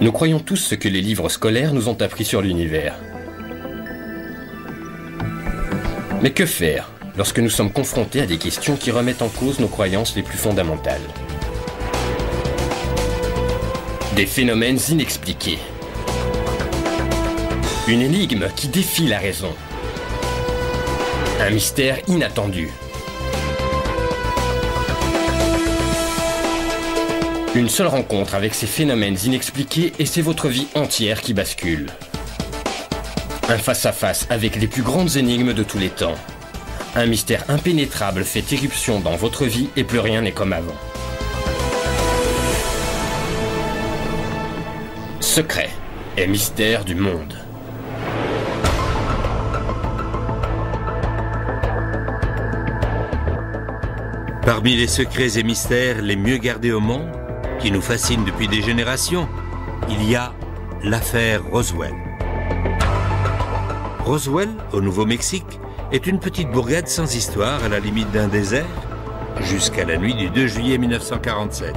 Nous croyons tous ce que les livres scolaires nous ont appris sur l'univers. Mais que faire lorsque nous sommes confrontés à des questions qui remettent en cause nos croyances les plus fondamentales? Des phénomènes inexpliqués. Une énigme qui défie la raison. Un mystère inattendu. Une seule rencontre avec ces phénomènes inexpliqués et c'est votre vie entière qui bascule. Un face-à-face avec les plus grandes énigmes de tous les temps. Un mystère impénétrable fait irruption dans votre vie et plus rien n'est comme avant. Secret et mystère du monde. Parmi les secrets et mystères les mieux gardés au monde, qui nous fascinent depuis des générations, il y a l'affaire Roswell. Roswell, au Nouveau-Mexique, est une petite bourgade sans histoire à la limite d'un désert, jusqu'à la nuit du 2 juillet 1947.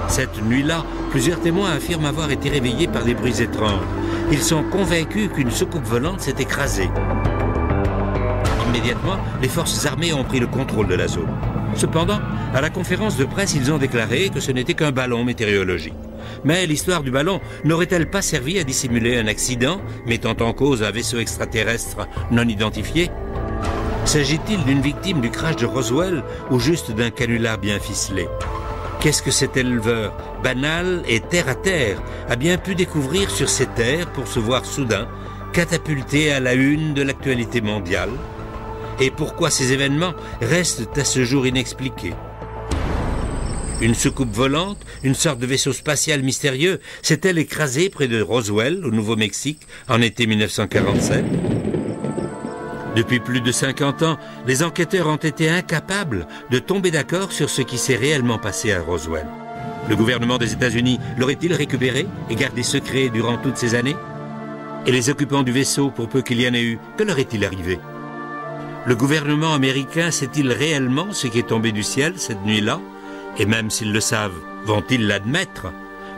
Cette nuit-là, plusieurs témoins affirment avoir été réveillés par des bruits étranges. Ils sont convaincus qu'une soucoupe volante s'est écrasée. Immédiatement, les forces armées ont pris le contrôle de la zone. Cependant, à la conférence de presse, ils ont déclaré que ce n'était qu'un ballon météorologique. Mais l'histoire du ballon n'aurait-elle pas servi à dissimuler un accident mettant en cause un vaisseau extraterrestre non identifié? S'agit-il d'une victime du crash de Roswell ou juste d'un canular bien ficelé? Qu'est-ce que cet éleveur, banal et terre-à-terre, a bien pu découvrir sur ces terres pour se voir soudain catapulté à la une de l'actualité mondiale? Et pourquoi ces événements restent à ce jour inexpliqués? Une soucoupe volante, une sorte de vaisseau spatial mystérieux, s'est-elle écrasée près de Roswell, au Nouveau-Mexique, en été 1947? Depuis plus de 50 ans, les enquêteurs ont été incapables de tomber d'accord sur ce qui s'est réellement passé à Roswell. Le gouvernement des États-Unis l'aurait-il récupéré et gardé secret durant toutes ces années? Et les occupants du vaisseau, pour peu qu'il y en ait eu, que leur est-il arrivé? Le gouvernement américain sait-il réellement ce qui est tombé du ciel cette nuit-là? Et même s'ils le savent, vont-ils l'admettre?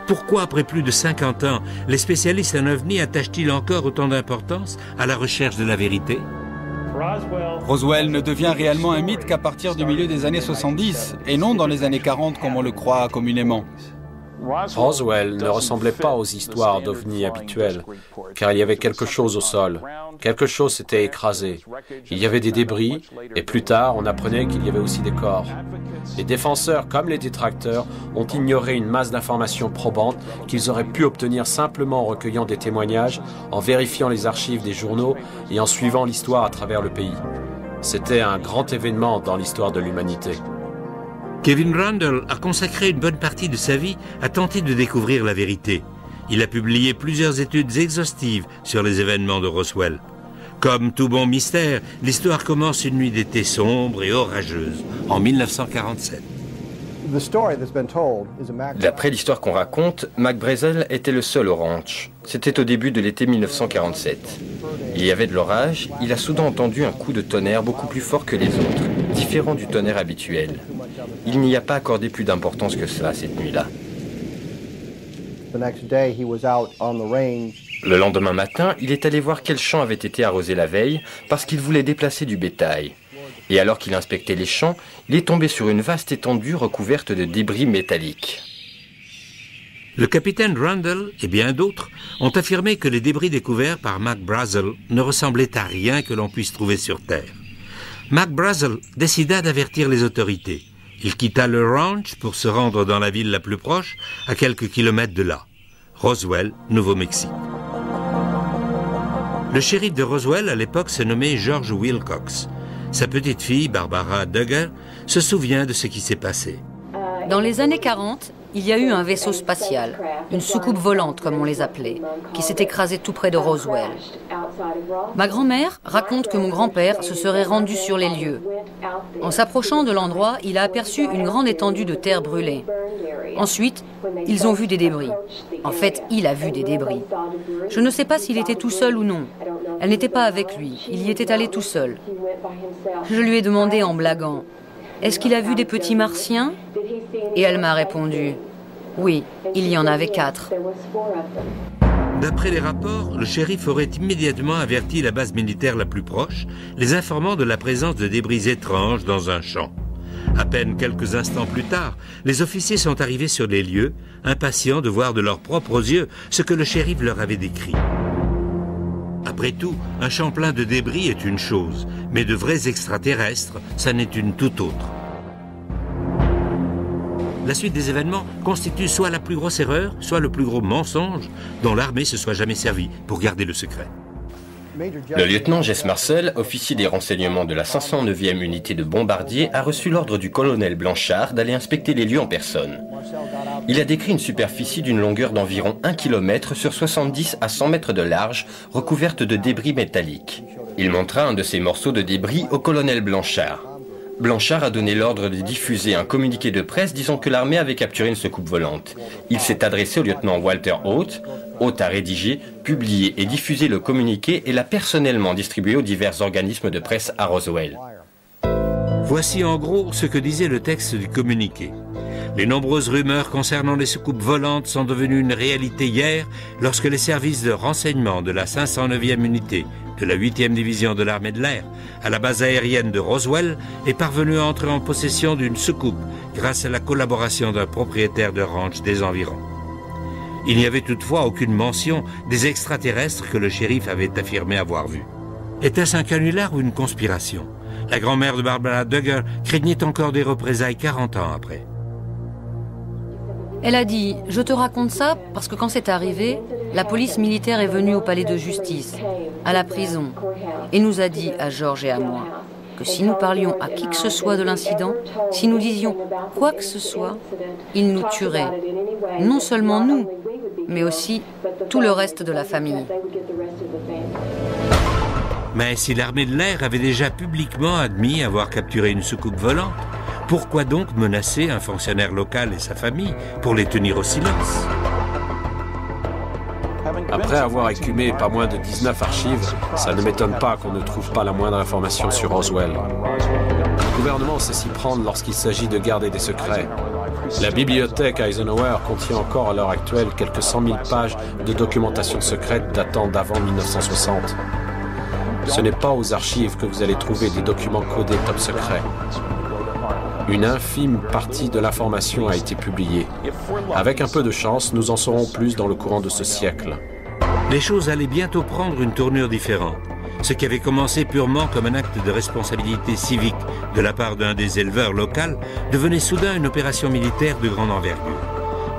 Pourquoi, après plus de 50 ans, les spécialistes en ovni attachent-ils encore autant d'importance à la recherche de la vérité? Roswell ne devient réellement un mythe qu'à partir du milieu des années 70, et non dans les années 40 comme on le croit communément. Roswell ne ressemblait pas aux histoires d'ovnis habituelles, car il y avait quelque chose au sol. Quelque chose s'était écrasé. Il y avait des débris, et plus tard, on apprenait qu'il y avait aussi des corps. Les défenseurs, comme les détracteurs, ont ignoré une masse d'informations probantes qu'ils auraient pu obtenir simplement en recueillant des témoignages, en vérifiant les archives des journaux et en suivant l'histoire à travers le pays. C'était un grand événement dans l'histoire de l'humanité. Kevin Randle a consacré une bonne partie de sa vie à tenter de découvrir la vérité. Il a publié plusieurs études exhaustives sur les événements de Roswell. Comme tout bon mystère, l'histoire commence une nuit d'été sombre et orageuse, en 1947. D'après l'histoire qu'on raconte, Mac Brazel était le seul au ranch. C'était au début de l'été 1947. Il y avait de l'orage, il a soudain entendu un coup de tonnerre beaucoup plus fort que les autres, différent du tonnerre habituel. Il n'y a pas accordé plus d'importance que cela cette nuit-là. Le lendemain matin, il est allé voir quel champ avait été arrosé la veille parce qu'il voulait déplacer du bétail. Et alors qu'il inspectait les champs, il est tombé sur une vaste étendue recouverte de débris métalliques. Le capitaine Randle et bien d'autres ont affirmé que les débris découverts par Mac Brazel ne ressemblaient à rien que l'on puisse trouver sur Terre. Mac Brazel décida d'avertir les autorités. Il quitta le ranch pour se rendre dans la ville la plus proche, à quelques kilomètres de là, Roswell, Nouveau-Mexique. Le shérif de Roswell, à l'époque, se nommait George Wilcox. Sa petite fille, Barbara Duggar, se souvient de ce qui s'est passé. Dans les années 40, il y a eu un vaisseau spatial, une soucoupe volante comme on les appelait, qui s'est écrasée tout près de Roswell. Ma grand-mère raconte que mon grand-père se serait rendu sur les lieux. En s'approchant de l'endroit, il a aperçu une grande étendue de terre brûlée. Ensuite, ils ont vu des débris. En fait, il a vu des débris. Je ne sais pas s'il était tout seul ou non. Elle n'était pas avec lui, il y était allé tout seul. Je lui ai demandé en blaguant, « Est-ce qu'il a vu des petits martiens ?» Et elle m'a répondu, « Oui, il y en avait 4. D'après les rapports, le shérif aurait immédiatement averti la base militaire la plus proche, les informant de la présence de débris étranges dans un champ. À peine quelques instants plus tard, les officiers sont arrivés sur les lieux, impatients de voir de leurs propres yeux ce que le shérif leur avait décrit. Après tout, un champ plein de débris est une chose, mais de vrais extraterrestres, ça n'est une toute autre. La suite des événements constitue soit la plus grosse erreur, soit le plus gros mensonge dont l'armée se soit jamais servie pour garder le secret. Le lieutenant Jess Marcel, officier des renseignements de la 509e unité de bombardiers, a reçu l'ordre du colonel Blanchard d'aller inspecter les lieux en personne. Il a décrit une superficie d'une longueur d'environ 1 km sur 70 à 100 mètres de large, recouverte de débris métalliques. Il montra un de ces morceaux de débris au colonel Blanchard. Blanchard a donné l'ordre de diffuser un communiqué de presse disant que l'armée avait capturé une soucoupe volante. Il s'est adressé au lieutenant Walter Haute. Haute a rédigé, publié et diffusé le communiqué et l'a personnellement distribué aux divers organismes de presse à Roswell. Voici en gros ce que disait le texte du communiqué. Les nombreuses rumeurs concernant les soucoupes volantes sont devenues une réalité hier lorsque les services de renseignement de la 509e unité de la 8e division de l'armée de l'air à la base aérienne de Roswell est parvenu à entrer en possession d'une soucoupe grâce à la collaboration d'un propriétaire de ranch des environs. Il n'y avait toutefois aucune mention des extraterrestres que le shérif avait affirmé avoir vus. Était-ce un canular ou une conspiration? La grand-mère de Barbara Duggar craignait encore des représailles 40 ans après. Elle a dit « Je te raconte ça parce que quand c'est arrivé, la police militaire est venue au palais de justice, à la prison, et nous a dit à George et à moi que si nous parlions à qui que ce soit de l'incident, si nous disions quoi que ce soit, ils nous tueraient. Non seulement nous, mais aussi tout le reste de la famille. » Mais si l'armée de l'air avait déjà publiquement admis avoir capturé une soucoupe volante, pourquoi donc menacer un fonctionnaire local et sa famille pour les tenir au silence? Après avoir écumé pas moins de 19 archives, ça ne m'étonne pas qu'on ne trouve pas la moindre information sur Roswell. Le gouvernement sait s'y prendre lorsqu'il s'agit de garder des secrets. La bibliothèque Eisenhower contient encore à l'heure actuelle quelques 100 000 pages de documentation secrète datant d'avant 1960. Ce n'est pas aux archives que vous allez trouver des documents codés top secret. Une infime partie de l'information a été publiée. Avec un peu de chance, nous en saurons plus dans le courant de ce siècle. Les choses allaient bientôt prendre une tournure différente. Ce qui avait commencé purement comme un acte de responsabilité civique de la part d'un des éleveurs locaux devenait soudain une opération militaire de grande envergure.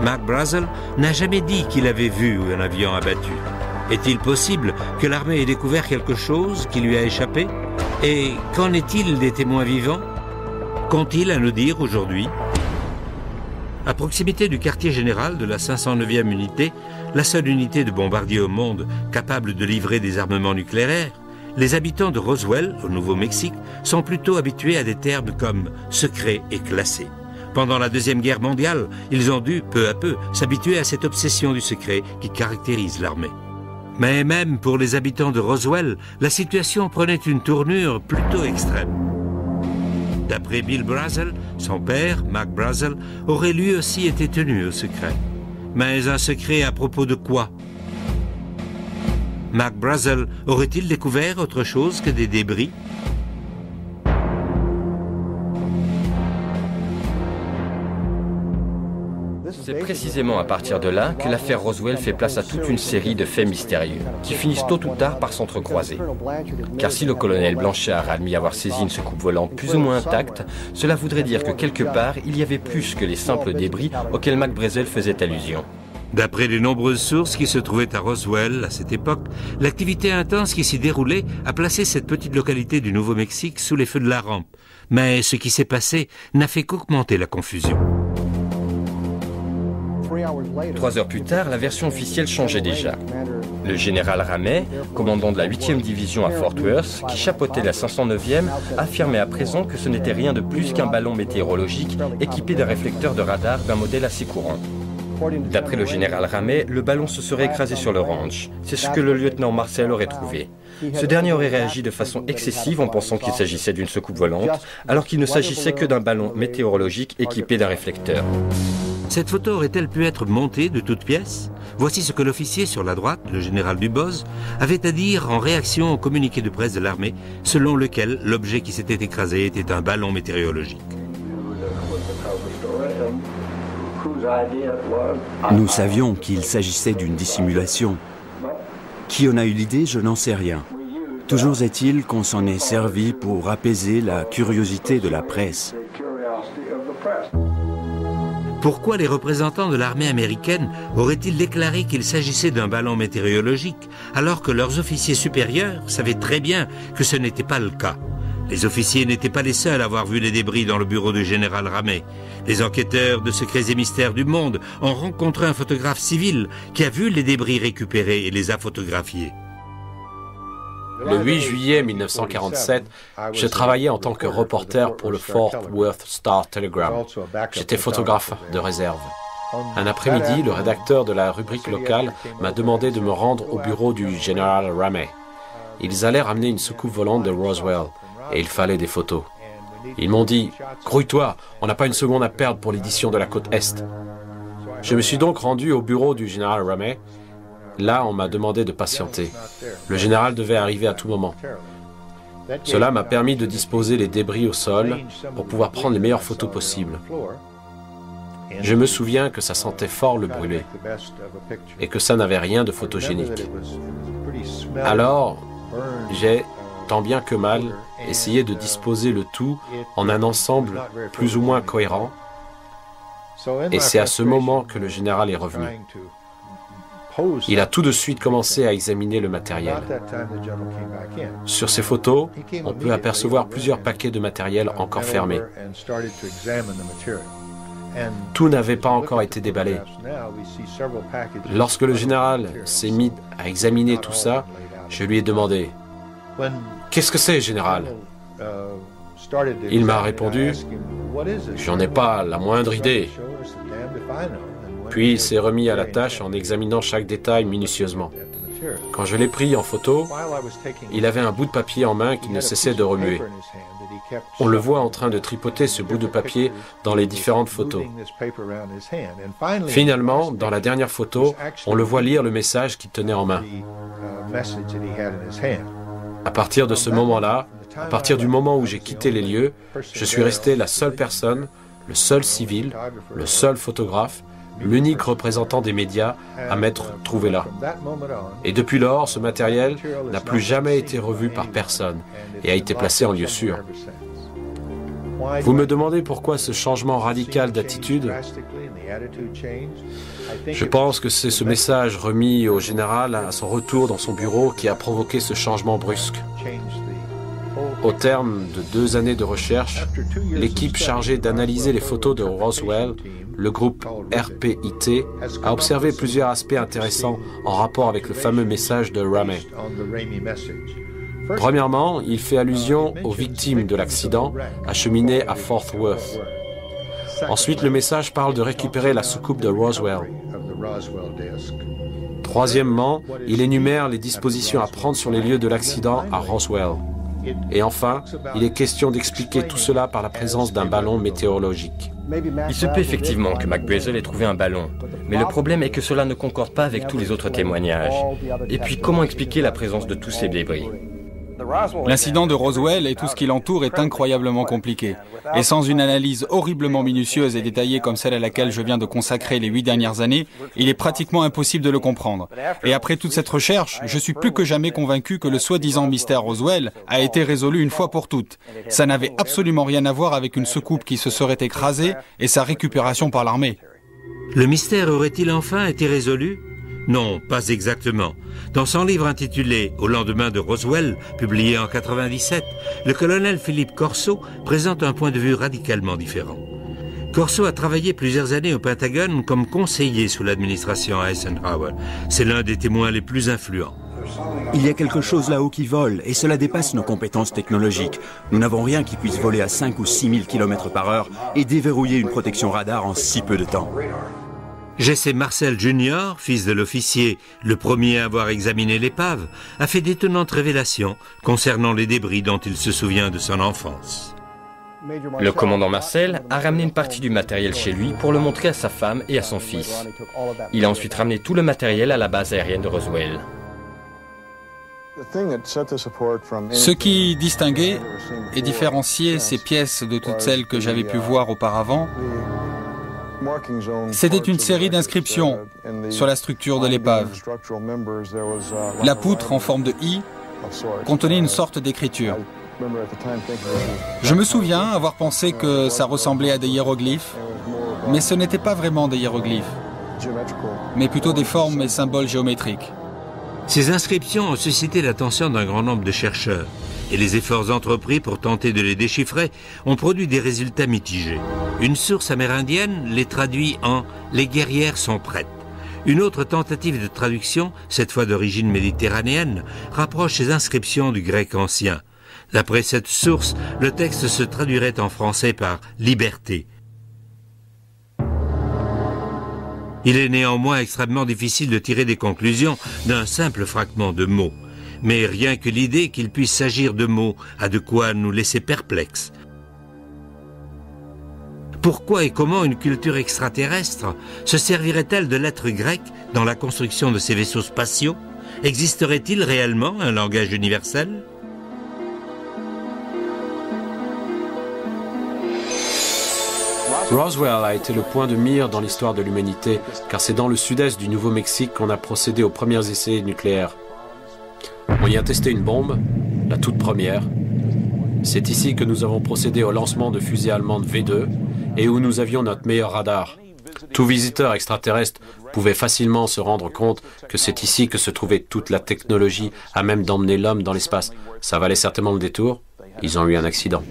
Mac Brazel n'a jamais dit qu'il avait vu un avion abattu. Est-il possible que l'armée ait découvert quelque chose qui lui a échappé? Et qu'en est-il des témoins vivants? Qu'ont-ils à nous dire aujourd'hui? À proximité du quartier général de la 509e unité, la seule unité de bombardiers au monde capable de livrer des armements nucléaires, les habitants de Roswell, au Nouveau-Mexique, sont plutôt habitués à des termes comme « secret » et « classé ». Pendant la Deuxième Guerre mondiale, ils ont dû, peu à peu, s'habituer à cette obsession du secret qui caractérise l'armée. Mais même pour les habitants de Roswell, la situation prenait une tournure plutôt extrême. D'après Bill Brazel, son père, Mac Brazel, aurait lui aussi été tenu au secret. Mais un secret à propos de quoi? Mac Brazel aurait-il découvert autre chose que des débris? C'est précisément à partir de là que l'affaire Roswell fait place à toute une série de faits mystérieux, qui finissent tôt ou tard par s'entrecroiser. Car si le colonel Blanchard a admis avoir saisi une soucoupe volante plus ou moins intacte, cela voudrait dire que quelque part, il y avait plus que les simples débris auxquels Mac Brazel faisait allusion. D'après les nombreuses sources qui se trouvaient à Roswell à cette époque, l'activité intense qui s'y déroulait a placé cette petite localité du Nouveau-Mexique sous les feux de la rampe. Mais ce qui s'est passé n'a fait qu'augmenter la confusion. 3 heures plus tard, la version officielle changeait déjà. Le général Ramey, commandant de la 8e division à Fort Worth, qui chapeautait la 509e, affirmait à présent que ce n'était rien de plus qu'un ballon météorologique équipé d'un réflecteur de radar d'un modèle assez courant. D'après le général Ramey, le ballon se serait écrasé sur le ranch. C'est ce que le lieutenant Marcel aurait trouvé. Ce dernier aurait réagi de façon excessive en pensant qu'il s'agissait d'une soucoupe volante, alors qu'il ne s'agissait que d'un ballon météorologique équipé d'un réflecteur. Cette photo aurait-elle pu être montée de toutes pièces? Voici ce que l'officier sur la droite, le général Duboz, avait à dire en réaction au communiqué de presse de l'armée, selon lequel l'objet qui s'était écrasé était un ballon météorologique. Nous savions qu'il s'agissait d'une dissimulation. Qui en a eu l'idée, je n'en sais rien. Toujours est-il qu'on s'en est servi pour apaiser la curiosité de la presse. Pourquoi les représentants de l'armée américaine auraient-ils déclaré qu'il s'agissait d'un ballon météorologique, alors que leurs officiers supérieurs savaient très bien que ce n'était pas le cas? Les officiers n'étaient pas les seuls à avoir vu les débris dans le bureau du général Ramey. Les enquêteurs de Secrets et Mystères du Monde ont rencontré un photographe civil qui a vu les débris récupérés et les a photographiés. Le 8 juillet 1947, je travaillais en tant que reporter pour le Fort Worth Star-Telegram. J'étais photographe de réserve. Un après-midi, le rédacteur de la rubrique locale m'a demandé de me rendre au bureau du général Ramey. Ils allaient ramener une soucoupe volante de Roswell et il fallait des photos. Ils m'ont dit « Grouille-toi, on n'a pas une seconde à perdre pour l'édition de la côte Est ». Je me suis donc rendu au bureau du général Ramey. Là, on m'a demandé de patienter. Le général devait arriver à tout moment. Cela m'a permis de disposer les débris au sol pour pouvoir prendre les meilleures photos possibles. Je me souviens que ça sentait fort le brûlé et que ça n'avait rien de photogénique. Alors, j'ai, tant bien que mal, essayé de disposer le tout en un ensemble plus ou moins cohérent. Et c'est à ce moment que le général est revenu. Il a tout de suite commencé à examiner le matériel. Sur ces photos, on peut apercevoir plusieurs paquets de matériel encore fermés. Tout n'avait pas encore été déballé. Lorsque le général s'est mis à examiner tout ça, je lui ai demandé « Qu'est-ce que c'est, général ?» Il m'a répondu « J'en ai pas la moindre idée. » Puis il s'est remis à la tâche en examinant chaque détail minutieusement. Quand je l'ai pris en photo, il avait un bout de papier en main qui ne cessait de remuer. On le voit en train de tripoter ce bout de papier dans les différentes photos. Finalement, dans la dernière photo, on le voit lire le message qu'il tenait en main. À partir de ce moment-là, à partir du moment où j'ai quitté les lieux, je suis resté la seule personne, le seul civil, le seul photographe, l'unique représentant des médias à m'être trouvé là. Et depuis lors, ce matériel n'a plus jamais été revu par personne et a été placé en lieu sûr. Vous me demandez pourquoi ce changement radical d'attitude? Je pense que c'est ce message remis au général à son retour dans son bureau qui a provoqué ce changement brusque. Au terme de 2 années de recherche, l'équipe chargée d'analyser les photos de Roswell, le groupe RPIT, a observé plusieurs aspects intéressants en rapport avec le fameux message de Ramey. Premièrement, il fait allusion aux victimes de l'accident acheminées à Fort Worth. Ensuite, le message parle de récupérer la soucoupe de Roswell. Troisièmement, il énumère les dispositions à prendre sur les lieux de l'accident à Roswell. Et enfin, il est question d'expliquer tout cela par la présence d'un ballon météorologique. Il se peut effectivement que Mac Brazel ait trouvé un ballon, mais le problème est que cela ne concorde pas avec tous les autres témoignages. Et puis, comment expliquer la présence de tous ces débris? L'incident de Roswell et tout ce qui l'entoure est incroyablement compliqué. Et sans une analyse horriblement minutieuse et détaillée comme celle à laquelle je viens de consacrer les 8 dernières années, il est pratiquement impossible de le comprendre. Et après toute cette recherche, je suis plus que jamais convaincu que le soi-disant mystère Roswell a été résolu une fois pour toutes. Ça n'avait absolument rien à voir avec une soucoupe qui se serait écrasée et sa récupération par l'armée. Le mystère aurait-il enfin été résolu? Non, pas exactement. Dans son livre intitulé « Au lendemain de Roswell », publié en 1997, le colonel Philippe Corso présente un point de vue radicalement différent. Corso a travaillé plusieurs années au Pentagone comme conseiller sous l'administration Eisenhower. C'est l'un des témoins les plus influents. Il y a quelque chose là-haut qui vole, et cela dépasse nos compétences technologiques. Nous n'avons rien qui puisse voler à 5 ou 6 000 km/h et déverrouiller une protection radar en si peu de temps. Jesse Marcel Jr., fils de l'officier, le premier à avoir examiné l'épave, a fait d'étonnantes révélations concernant les débris dont il se souvient de son enfance. Le commandant Marcel a ramené une partie du matériel chez lui pour le montrer à sa femme et à son fils. Il a ensuite ramené tout le matériel à la base aérienne de Roswell. Ce qui distinguait et différenciait ces pièces de toutes celles que j'avais pu voir auparavant, c'était une série d'inscriptions sur la structure de l'épave. La poutre en forme de I contenait une sorte d'écriture. Je me souviens avoir pensé que ça ressemblait à des hiéroglyphes, mais ce n'était pas vraiment des hiéroglyphes, mais plutôt des formes et symboles géométriques. Ces inscriptions ont suscité l'attention d'un grand nombre de chercheurs, et les efforts entrepris pour tenter de les déchiffrer ont produit des résultats mitigés. Une source amérindienne les traduit en « Les guerrières sont prêtes ». Une autre tentative de traduction, cette fois d'origine méditerranéenne, rapproche ces inscriptions du grec ancien. D'après cette source, le texte se traduirait en français par « liberté ». Il est néanmoins extrêmement difficile de tirer des conclusions d'un simple fragment de mots. Mais rien que l'idée qu'il puisse s'agir de mots a de quoi nous laisser perplexes. Pourquoi et comment une culture extraterrestre se servirait-elle de lettres grecques dans la construction de ces vaisseaux spatiaux? Existerait-il réellement un langage universel? Roswell a été le point de mire dans l'histoire de l'humanité, car c'est dans le sud-est du Nouveau-Mexique qu'on a procédé aux premiers essais nucléaires. On y a testé une bombe, la toute première. C'est ici que nous avons procédé au lancement de fusées allemandes V2 et où nous avions notre meilleur radar. Tout visiteur extraterrestre pouvait facilement se rendre compte que c'est ici que se trouvait toute la technologie à même d'emmener l'homme dans l'espace. Ça valait certainement le détour. Ils ont eu un accident.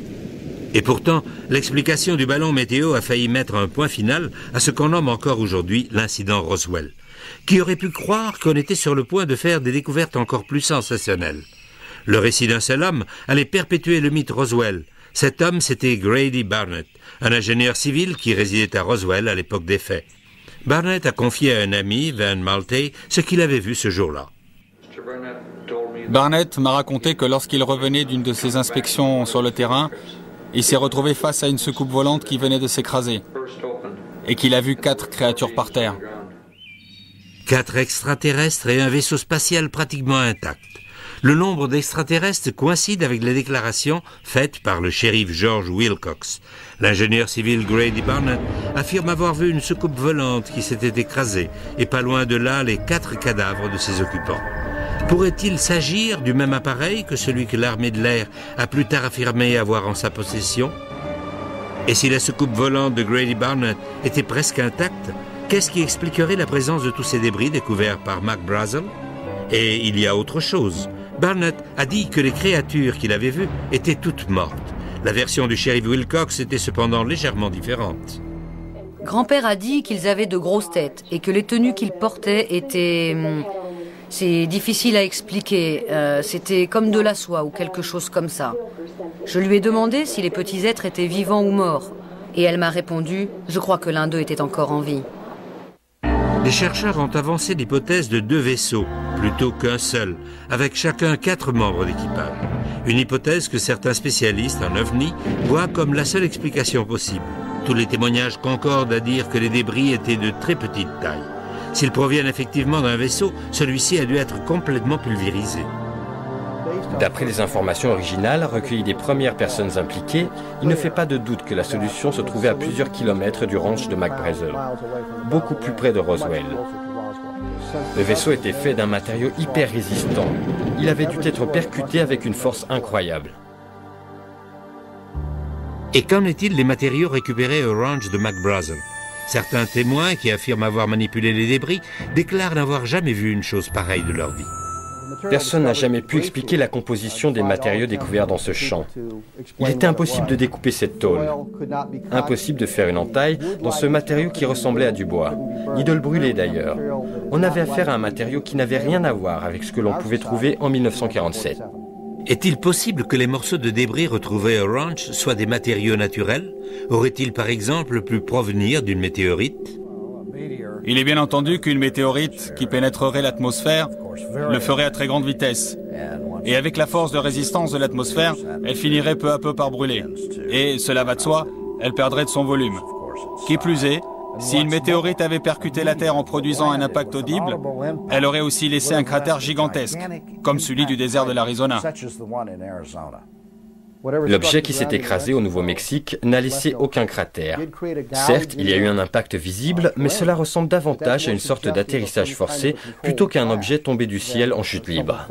Et pourtant, l'explication du ballon météo a failli mettre un point final à ce qu'on nomme encore aujourd'hui l'incident Roswell. Qui aurait pu croire qu'on était sur le point de faire des découvertes encore plus sensationnelles? Le récit d'un seul homme allait perpétuer le mythe Roswell. Cet homme, c'était Grady Barnett, un ingénieur civil qui résidait à Roswell à l'époque des faits. Barnett a confié à un ami, Van Malte, ce qu'il avait vu ce jour-là. Barnett m'a raconté que lorsqu'il revenait d'une de ses inspections sur le terrain, il s'est retrouvé face à une soucoupe volante qui venait de s'écraser et qu'il a vu 4 créatures par terre. 4 extraterrestres et un vaisseau spatial pratiquement intact. Le nombre d'extraterrestres coïncide avec les déclarations faites par le shérif George Wilcox. L'ingénieur civil Grady Barnett affirme avoir vu une soucoupe volante qui s'était écrasée et pas loin de là les 4 cadavres de ses occupants. Pourrait-il s'agir du même appareil que celui que l'armée de l'air a plus tard affirmé avoir en sa possession? Et si la soucoupe volante de Grady Barnett était presque intacte, qu'est-ce qui expliquerait la présence de tous ces débris découverts par Mac Brazel? Et il y a autre chose. Barnett a dit que les créatures qu'il avait vues étaient toutes mortes. La version du shérif Wilcox était cependant légèrement différente. Grand-père a dit qu'ils avaient de grosses têtes et que les tenues qu'ils portaient étaient... C'est difficile à expliquer. C'était comme de la soie ou quelque chose comme ça. Je lui ai demandé si les petits êtres étaient vivants ou morts. Et elle m'a répondu, je crois que l'un d'eux était encore en vie. Les chercheurs ont avancé l'hypothèse de 2 vaisseaux, plutôt qu'un seul, avec chacun 4 membres d'équipage. Une hypothèse que certains spécialistes en OVNI voient comme la seule explication possible. Tous les témoignages concordent à dire que les débris étaient de très petite taille. S'ils proviennent effectivement d'un vaisseau, celui-ci a dû être complètement pulvérisé. D'après les informations originales recueillies des premières personnes impliquées, il ne fait pas de doute que la solution se trouvait à plusieurs kilomètres du ranch de Mac Brazel, beaucoup plus près de Roswell. Le vaisseau était fait d'un matériau hyper résistant. Il avait dû être percuté avec une force incroyable. Et qu'en est-il des matériaux récupérés au ranch de Mac Brazel? Certains témoins qui affirment avoir manipulé les débris déclarent n'avoir jamais vu une chose pareille de leur vie. Personne n'a jamais pu expliquer la composition des matériaux découverts dans ce champ. Il était impossible de découper cette tôle. Impossible de faire une entaille dans ce matériau qui ressemblait à du bois, ni de le brûler d'ailleurs. On avait affaire à un matériau qui n'avait rien à voir avec ce que l'on pouvait trouver en 1947. Est-il possible que les morceaux de débris retrouvés au ranch soient des matériaux naturels? Aurait-il par exemple pu provenir d'une météorite? Il est bien entendu qu'une météorite qui pénétrerait l'atmosphère le ferait à très grande vitesse. Et avec la force de résistance de l'atmosphère, elle finirait peu à peu par brûler. Et, cela va de soi, elle perdrait de son volume. Qui plus est, si une météorite avait percuté la Terre en produisant un impact audible, elle aurait aussi laissé un cratère gigantesque, comme celui du désert de l'Arizona. L'objet qui s'est écrasé au Nouveau-Mexique n'a laissé aucun cratère. Certes, il y a eu un impact visible, mais cela ressemble davantage à une sorte d'atterrissage forcé plutôt qu'à un objet tombé du ciel en chute libre.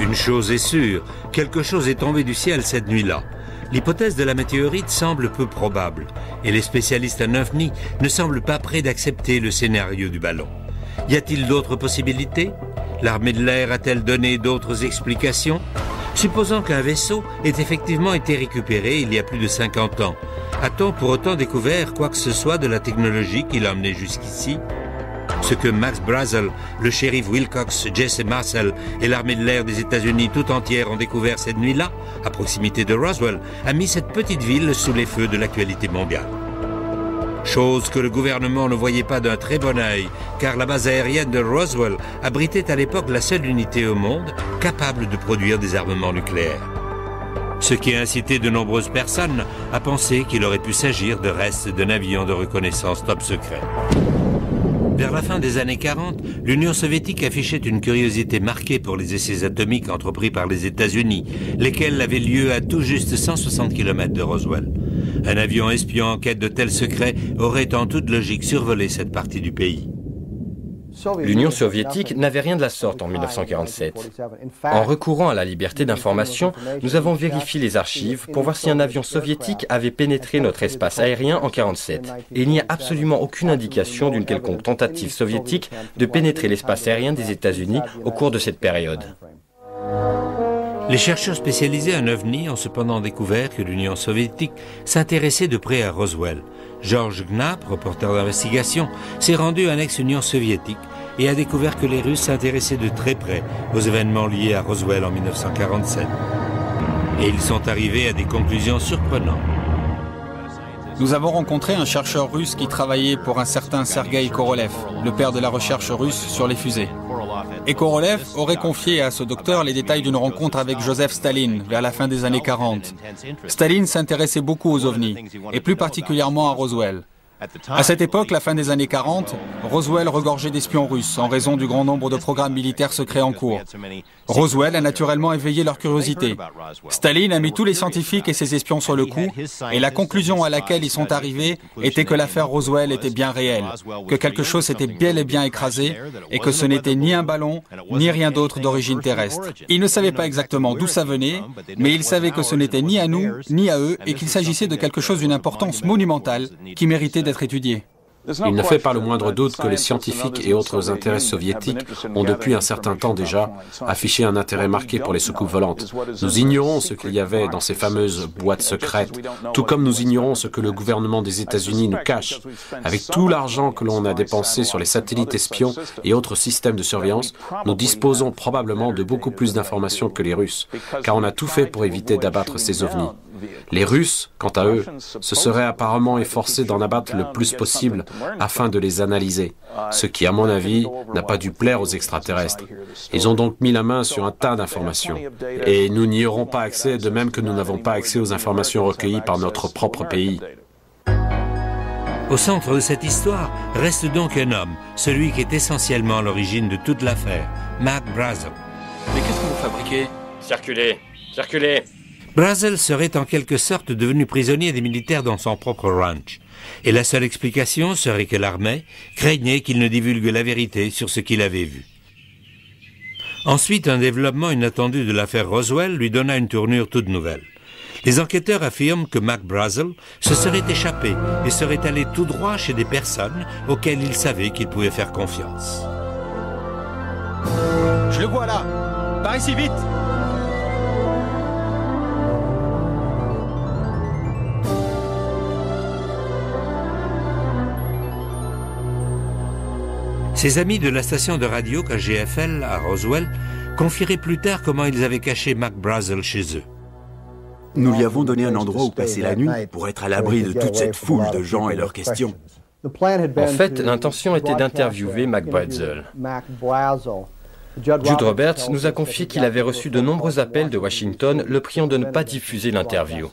Une chose est sûre, quelque chose est tombé du ciel cette nuit-là. L'hypothèse de la météorite semble peu probable, et les spécialistes en ovni ne semblent pas prêts d'accepter le scénario du ballon. Y a-t-il d'autres possibilités? L'armée de l'air a-t-elle donné d'autres explications? Supposons qu'un vaisseau ait effectivement été récupéré il y a plus de 50 ans, a-t-on pour autant découvert quoi que ce soit de la technologie qui l'a emmené jusqu'ici? Ce que Max Brazel, le shérif Wilcox, Jesse Marcel et l'armée de l'air des États-Unis tout entière ont découvert cette nuit-là, à proximité de Roswell, a mis cette petite ville sous les feux de l'actualité mondiale. Chose que le gouvernement ne voyait pas d'un très bon œil, car la base aérienne de Roswell abritait à l'époque la seule unité au monde capable de produire des armements nucléaires. Ce qui a incité de nombreuses personnes à penser qu'il aurait pu s'agir de restes d'un avion de reconnaissance top secret. Vers la fin des années 40, l'Union soviétique affichait une curiosité marquée pour les essais atomiques entrepris par les États-Unis, lesquels avaient lieu à tout juste 160 km de Roswell. Un avion espion en quête de tels secrets aurait en toute logique survolé cette partie du pays. L'Union soviétique n'avait rien de la sorte en 1947. En recourant à la liberté d'information, nous avons vérifié les archives pour voir si un avion soviétique avait pénétré notre espace aérien en 1947. Et il n'y a absolument aucune indication d'une quelconque tentative soviétique de pénétrer l'espace aérien des États-Unis au cours de cette période. Les chercheurs spécialisés en ovni ont cependant découvert que l'Union soviétique s'intéressait de près à Roswell. George Knapp, reporter d'investigation, s'est rendu en ex-Union soviétique et a découvert que les Russes s'intéressaient de très près aux événements liés à Roswell en 1947. Et ils sont arrivés à des conclusions surprenantes. Nous avons rencontré un chercheur russe qui travaillait pour un certain Sergei Korolev, le père de la recherche russe sur les fusées. Et Korolev aurait confié à ce docteur les détails d'une rencontre avec Joseph Staline vers la fin des années 40. Staline s'intéressait beaucoup aux ovnis, et plus particulièrement à Roswell. À cette époque, la fin des années 40, Roswell regorgeait d'espions russes en raison du grand nombre de programmes militaires secrets en cours. Roswell a naturellement éveillé leur curiosité. Staline a mis tous les scientifiques et ses espions sur le coup, et la conclusion à laquelle ils sont arrivés était que l'affaire Roswell était bien réelle, que quelque chose s'était bel et bien écrasé, et que ce n'était ni un ballon, ni rien d'autre d'origine terrestre. Ils ne savaient pas exactement d'où ça venait, mais ils savaient que ce n'était ni à nous, ni à eux, et qu'il s'agissait de quelque chose d'une importance monumentale qui méritait d'être étudié. Il ne fait pas le moindre doute que les scientifiques et autres intérêts soviétiques ont depuis un certain temps déjà affiché un intérêt marqué pour les soucoupes volantes. Nous ignorons ce qu'il y avait dans ces fameuses boîtes secrètes, tout comme nous ignorons ce que le gouvernement des États-Unis nous cache. Avec tout l'argent que l'on a dépensé sur les satellites espions et autres systèmes de surveillance, nous disposons probablement de beaucoup plus d'informations que les Russes, car on a tout fait pour éviter d'abattre ces ovnis. Les Russes, quant à eux, se seraient apparemment efforcés d'en abattre le plus possible afin de les analyser, ce qui, à mon avis, n'a pas dû plaire aux extraterrestres. Ils ont donc mis la main sur un tas d'informations. Et nous n'y aurons pas accès, de même que nous n'avons pas accès aux informations recueillies par notre propre pays. Au centre de cette histoire reste donc un homme, celui qui est essentiellement à l'origine de toute l'affaire, Mac Brazel. Mais qu'est-ce que vous fabriquez? Circulez, circulez. Brazel serait en quelque sorte devenu prisonnier des militaires dans son propre ranch. Et la seule explication serait que l'armée craignait qu'il ne divulgue la vérité sur ce qu'il avait vu. Ensuite, un développement inattendu de l'affaire Roswell lui donna une tournure toute nouvelle. Les enquêteurs affirment que Mac Brazel se serait échappé et serait allé tout droit chez des personnes auxquelles il savait qu'il pouvait faire confiance. Je le vois là. Par ici, vite. Ses amis de la station de radio KGFL à Roswell confieraient plus tard comment ils avaient caché Mac Brazel chez eux. Nous lui avons donné un endroit où passer la nuit pour être à l'abri de toute cette foule de gens et leurs questions. En fait, l'intention était d'interviewer Mac Brazel. Jude Roberts nous a confié qu'il avait reçu de nombreux appels de Washington le priant de ne pas diffuser l'interview.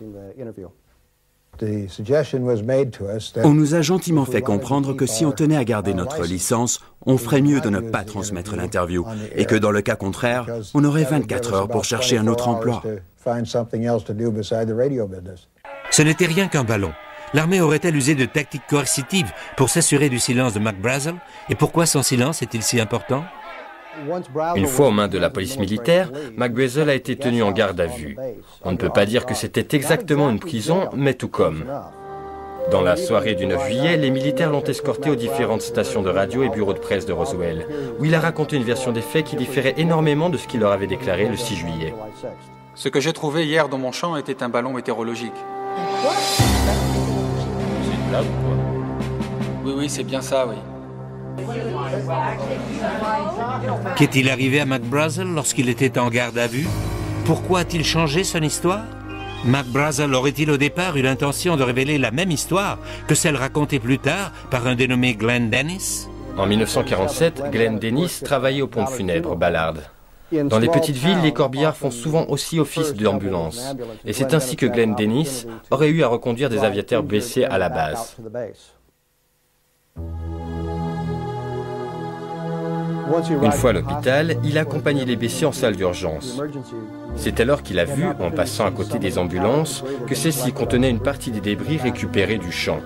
On nous a gentiment fait comprendre que si on tenait à garder notre licence, on ferait mieux de ne pas transmettre l'interview et que dans le cas contraire, on aurait 24 heures pour chercher un autre emploi. Ce n'était rien qu'un ballon. L'armée aurait-elle usé de tactiques coercitives pour s'assurer du silence de Mac Brazel? Et pourquoi son silence est-il si important? Une fois aux mains de la police militaire, Mac Brazel a été tenu en garde à vue. On ne peut pas dire que c'était exactement une prison, mais tout comme. Dans la soirée du 9 juillet, les militaires l'ont escorté aux différentes stations de radio et bureaux de presse de Roswell, où il a raconté une version des faits qui différait énormément de ce qu'il leur avait déclaré le 6 juillet. Ce que j'ai trouvé hier dans mon champ était un ballon météorologique. C'est une blague ou quoi? Oui, c'est bien ça, oui. Qu'est-il arrivé à Mac Brazel lorsqu'il était en garde à vue? Pourquoi a-t-il changé son histoire? Mac Brazel aurait-il au départ eu l'intention de révéler la même histoire que celle racontée plus tard par un dénommé Glenn Dennis? En 1947, Glenn Dennis travaillait aux pompes funèbres Ballard. Dans les petites villes, les corbillards font souvent aussi office d'ambulance. Et c'est ainsi que Glenn Dennis aurait eu à reconduire des aviateurs blessés à la base. Une fois à l'hôpital, il a accompagné les blessés en salle d'urgence. C'est alors qu'il a vu, en passant à côté des ambulances, que celles-ci contenaient une partie des débris récupérés du champ.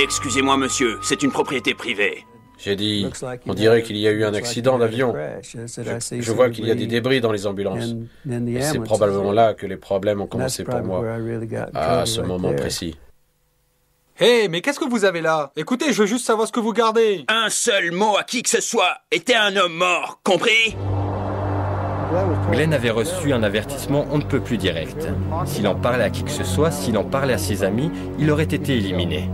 Excusez-moi, monsieur, c'est une propriété privée. J'ai dit, on dirait qu'il y a eu un accident d'avion. Je vois qu'il y a des débris dans les ambulances. Et c'est probablement là que les problèmes ont commencé pour moi, à ce moment précis. Hé, mais qu'est-ce que vous avez là? Écoutez, je veux juste savoir ce que vous gardez. Un seul mot à qui que ce soit était un homme mort, compris? Glenn avait reçu un avertissement on ne peut plus direct. S'il en parlait à qui que ce soit, s'il en parlait à ses amis, il aurait été éliminé.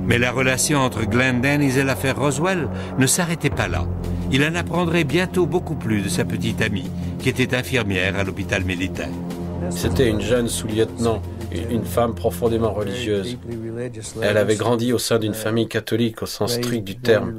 Mais la relation entre Glenn Dennis et l'affaire Roswell ne s'arrêtait pas là. Il en apprendrait bientôt beaucoup plus de sa petite amie, qui était infirmière à l'hôpital militaire. C'était une jeune sous-lieutenant, une femme profondément religieuse. Elle avait grandi au sein d'une famille catholique au sens strict du terme.